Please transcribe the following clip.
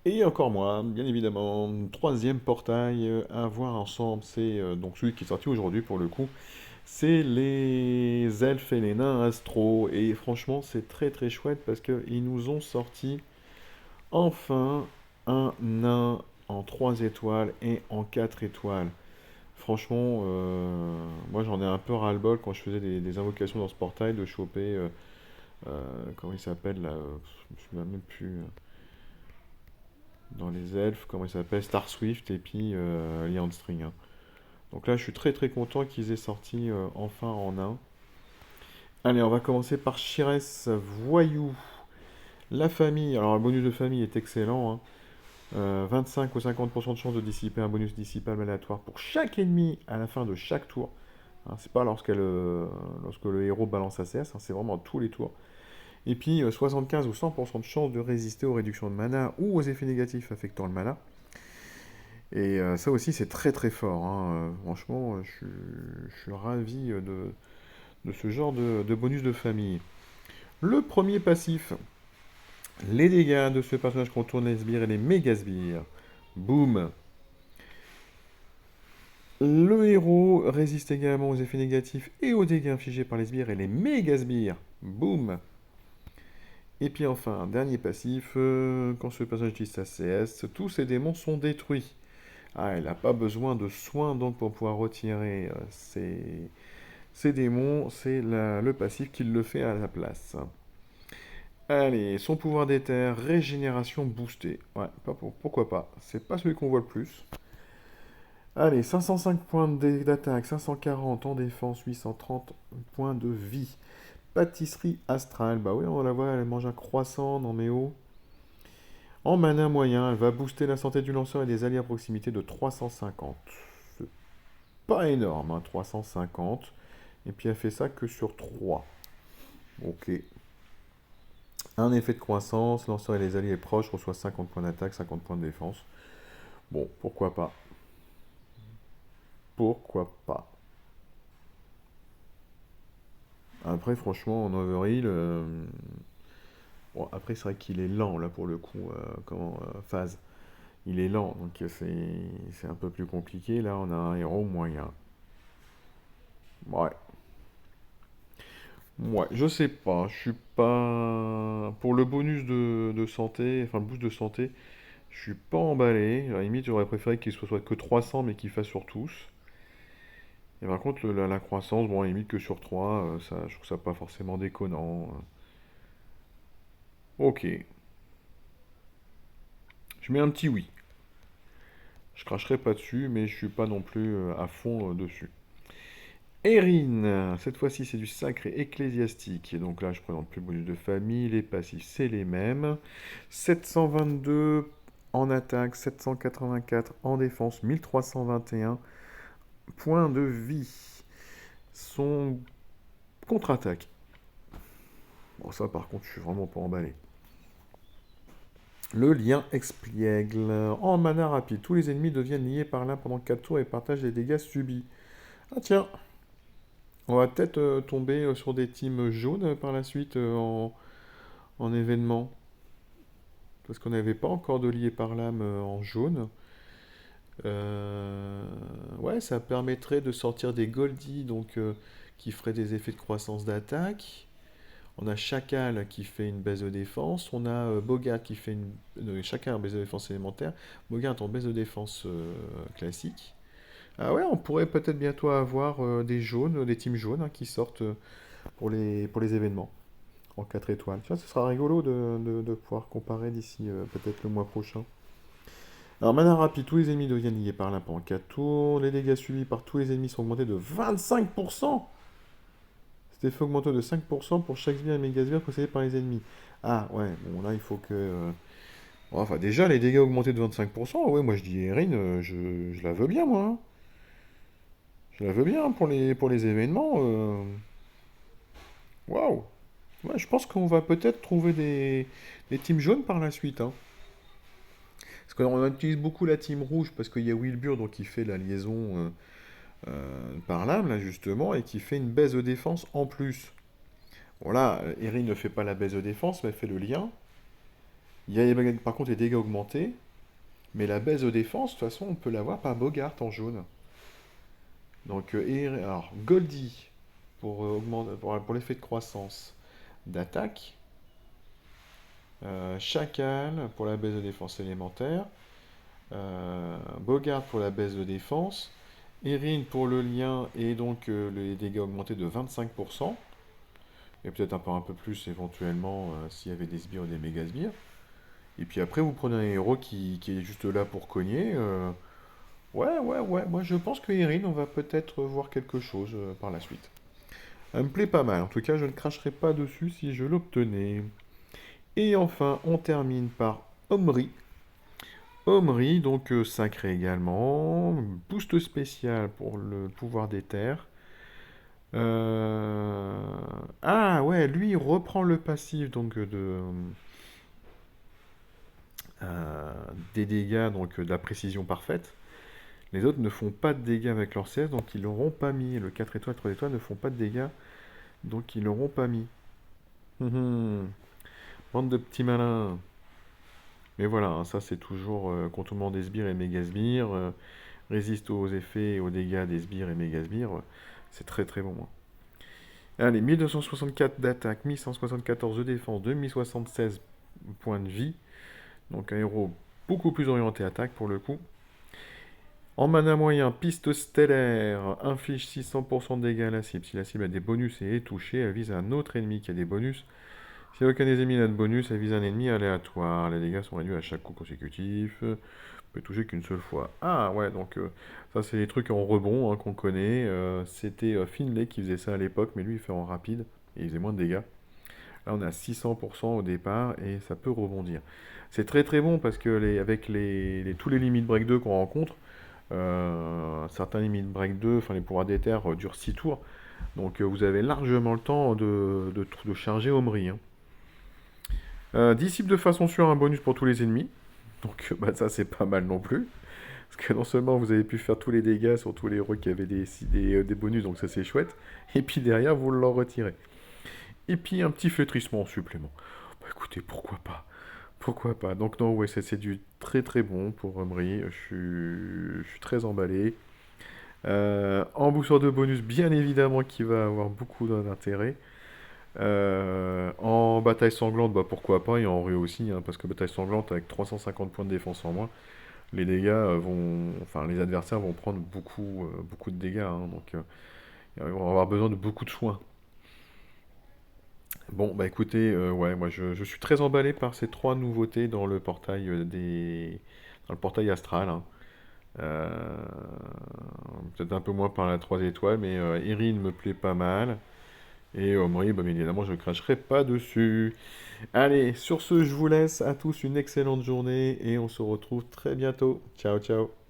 Et encore moins, bien évidemment. Troisième portail à voir ensemble, c'est donc celui qui est sorti aujourd'hui pour le coup. C'est les elfes et les nains astro. Et franchement, c'est très très chouette parce qu'ils nous ont sorti enfin un nain en 3 étoiles et en 4 étoiles. Franchement, moi j'en ai un peu ras-le-bol quand je faisais des invocations dans ce portail de choper, comment il s'appelle là, je me souviens même plus, dans les elfes, comment il s'appelle, Star Swift et puis Alliance String, hein. Donc là je suis très très content qu'ils aient sorti enfin en un. Allez, on va commencer par Shires Voyou. La famille, alors le bonus de famille est excellent, hein. 25 ou 50% de chance de dissiper un bonus dissipable aléatoire pour chaque ennemi à la fin de chaque tour. Hein, c'est pas lorsque le héros balance ACS, hein, c'est vraiment tous les tours. Et puis 75 ou 100% de chance de résister aux réductions de mana ou aux effets négatifs affectant le mana. Et ça aussi c'est très très fort, hein. Franchement, je suis ravi de ce genre de bonus de famille. Le premier passif, les dégâts de ce personnage contournent les sbires et les méga sbires. Boum. Le héros résiste également aux effets négatifs et aux dégâts infligés par les sbires et les méga sbires. Boum. Et puis enfin, dernier passif, quand ce personnage utilise sa CS, tous ses démons sont détruits. Ah, il n'a pas besoin de soins donc pour pouvoir retirer ses démons, c'est le passif qui le fait à la place. Allez, son pouvoir d'éther, régénération boostée. Ouais, pourquoi pas. C'est pas celui qu'on voit le plus. Allez, 505 points d'attaque, 540 en défense, 830 points de vie. Pâtisserie astrale, bah oui, on la voit, elle mange un croissant dans mes hauts. En mana moyen, elle va booster la santé du lanceur et des alliés à proximité de 350. C'est pas énorme, hein, 350. Et puis elle fait ça que sur 3. Ok. Un effet de croissance, lanceur et les alliés proches reçoivent 50 points d'attaque, 50 points de défense. Bon, pourquoi pas. Pourquoi pas. Après, franchement, en Overheal, bon, après, c'est vrai qu'il est lent, là, pour le coup, phase. Il est lent, donc c'est un peu plus compliqué. Là, on a un héros moyen. Ouais. Ouais, je sais pas. Je suis pas... Pour le bonus de santé, enfin, le boost de santé, je suis pas emballé. À la limite, j'aurais préféré qu'il soit que 300, mais qu'il fasse sur tous. Et par contre, la croissance, bon, à la limite que sur 3, ça, je trouve ça pas forcément déconnant. Ok. Je mets un petit oui. Je cracherai pas dessus, mais je suis pas non plus à fond dessus. Erin, cette fois-ci c'est du sacré ecclésiastique. Et donc là je présente plus le bonus de famille, les passifs c'est les mêmes. 722 en attaque, 784 en défense, 1321 points de vie. Son contre-attaque. Bon ça par contre je suis vraiment pas emballé. Le lien expiègle. En mana rapide, tous les ennemis deviennent liés par l'un pendant 4 tours et partagent les dégâts subis. Ah tiens, on va peut-être tomber sur des teams jaunes par la suite en événement. Parce qu'on n'avait pas encore de lié par l'âme en jaune. Ouais, ça permettrait de sortir des Goldie, donc qui feraient des effets de croissance d'attaque. On a Chacal qui fait une baisse de défense. On a Bogart qui fait chacun une baisse de défense élémentaire. Bogart en baisse de défense classique. Ah ouais, on pourrait peut-être bientôt avoir des jaunes, des teams jaunes hein, qui sortent pour les événements en 4 étoiles. Tu vois, ce sera rigolo de pouvoir comparer d'ici peut-être le mois prochain. Alors, mana rapide, tous les ennemis deviennent liés par là pendant 4 tours. Les dégâts subis par tous les ennemis sont augmentés de 25%. Cet effet augmenté de 5% pour chaque sbire et méga sbire possédé par les ennemis. Ah ouais, bon là il faut que... bon, enfin déjà les dégâts augmentés de 25%, ouais moi je dis Erin, je la veux bien moi, hein. Je la veux bien pour les événements. Waouh! Ouais, je pense qu'on va peut-être trouver des teams jaunes par la suite, hein. Parce qu'on utilise beaucoup la team rouge parce qu'il y a Wilbur donc qui fait la liaison par l'âme là justement et qui fait une baisse de défense en plus. Bon là, Erin ne fait pas la baisse de défense mais elle fait le lien. Il y a par contre les dégâts augmentés, mais la baisse de défense, de toute façon, on peut l'avoir par Bogart en jaune. Donc, alors, Goldie pour, pour l'effet de croissance d'attaque. Chacal pour la baisse de défense élémentaire. Bogart pour la baisse de défense. Erin pour le lien et donc les dégâts augmentés de 25%. Et peut-être un peu plus éventuellement s'il y avait des sbires ou des méga sbires. Et puis après, vous prenez un héros qui est juste là pour cogner. Ouais. Moi, je pense que Erin, on va peut-être voir quelque chose par la suite. Elle me plaît pas mal. En tout cas, je ne cracherai pas dessus si je l'obtenais. Et enfin, on termine par Omri. Omri, donc sacré également. Boost spécial pour le pouvoir des terres. Ah ouais, lui il reprend le passif donc euh, des dégâts, donc de la précision parfaite. Les autres ne font pas de dégâts avec leur CS, donc ils l'auront pas mis. Le 4 étoiles, 3 étoiles ne font pas de dégâts, donc ils l'auront pas mis. Bande de petits malins. Mais voilà, hein, ça c'est toujours contournement des sbires et méga sbires, résiste aux effets et aux dégâts des sbires et méga sbires. C'est très très bon, hein. Allez, 1264 d'attaque, 1174 de défense, 2076 points de vie. Donc un héros beaucoup plus orienté attaque pour le coup. En mana moyen, piste stellaire, inflige 600% de dégâts à la cible. Si la cible a des bonus et est touchée, elle vise un autre ennemi qui a des bonus. Si aucun des ennemis n'a de bonus, elle vise un ennemi aléatoire. Les dégâts sont réduits à chaque coup consécutif. Peut toucher qu'une seule fois. Ah ouais, donc ça c'est des trucs en rebond hein, qu'on connaît. C'était Finlay qui faisait ça à l'époque, mais lui il fait en rapide et il faisait moins de dégâts. Là on est à 600% au départ et ça peut rebondir. C'est très très bon parce que avec tous les limites break 2 qu'on rencontre, certains limites break 2, enfin les pouvoirs des terres durent 6 tours. Donc vous avez largement le temps de charger Omri, hein. Dissipe de façon sûre un bonus pour tous les ennemis. Donc bah, ça c'est pas mal non plus. Parce que non seulement vous avez pu faire tous les dégâts sur tous les héros qui avaient des bonus, donc ça c'est chouette. Et puis derrière vous l'en retirez. Et puis un petit flétrissement en supplément. Bah écoutez, pourquoi pas? Pourquoi pas? Donc non, ouais, c'est du très très bon pour Omri. Je suis très emballé. En booster de bonus, bien évidemment, qui va avoir beaucoup d'intérêt. En bataille sanglante, bah pourquoi pas, et en rue aussi, hein, parce que bataille sanglante avec 350 points de défense en moins, les dégâts enfin les adversaires vont prendre beaucoup de dégâts, hein, donc ils vont avoir besoin de beaucoup de soins. Bon, bah écoutez, ouais, moi je suis très emballé par ces trois nouveautés dans le portail dans le portail astral, hein. Euh, Peut-être un peu moins par la 3 étoiles, mais Erin me plaît pas mal. Et Omri, bah, bien évidemment, je ne cracherai pas dessus. Allez, sur ce, je vous laisse à tous une excellente journée et on se retrouve très bientôt. Ciao, ciao.